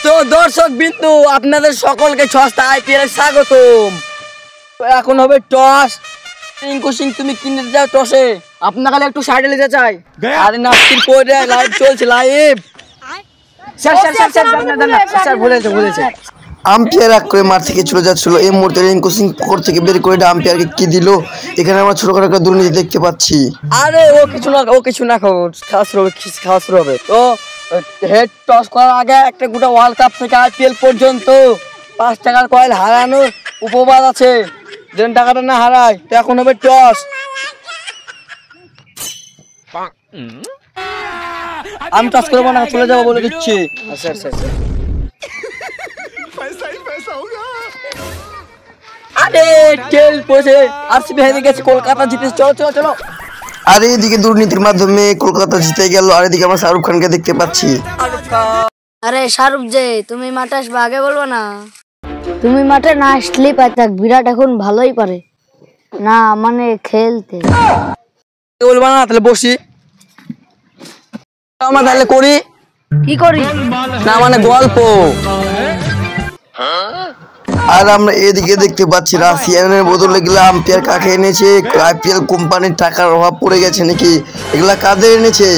তো দর্শক বিন্দু আপনাদের সকলকে সস্তা আইপিএল স্বাগতম। এখন হবে টস। রিঙ্কু সিং তুমি কিনে যাও টসে। আপনাকে একটু সাইডে নিতে চাই। আরে নাস্তির পরে লাইভ চলছে লাইভ। স্যার বলেছে আম্পায়ার রাগ করে মাঠ থেকে চলে যাচ্ছিল। এই মুহূর্তে রিঙ্কু সিং পকর থেকে বের করে আম্পায়ারকে কি দিল। এখানে আমরা ছোটখাটো একটা দুর্নীতি দেখতে পাচ্ছি। আরে ও কিছু না খাওয়া হবে তো হেড টস করার আগে একটা গোটা ওয়ার্ল্ড কাপ থেকে আইপিএল পর্যন্ত 5 টাকার কয়েল হারানোর উপবাদ আছে। যেন টাকাটা না হারায় তো এখন হবে টস। আমি টস করবো না, চলে যাবো বলে দিচ্ছি। আচ্ছা আরে টেল পড়েছে, আরসিবি হেরে গেছে, কলকাতা জিতেছে। চলো আর এইদিকে দুর্নীতির মাধ্যমে কলকাতা জিতে গেল। আর এদিকে আমরা শাহরুখ খানকে দেখতে পাচ্ছি। আরে শাহরুখ যে তুমি মাঠে আসবে আগে বলবো না? তুমি মাঠে না আসলেই পারতাক। বিরাট এখন ভালোই পারে না, মানে খেলতে বলবো না, তাহলে বসি। আমরা তাহলে করি কি করি না, মানে গল্প। আর আমরা এদিকে দেখতে পাচ্ছি রাশিয়ানের বদলে গেলে আম্পায়ার কাকে এনেছে। আইপিএল কোম্পানির টাকার অভাব পড়ে গেছে নাকি? এগুলা কাদের এনেছে?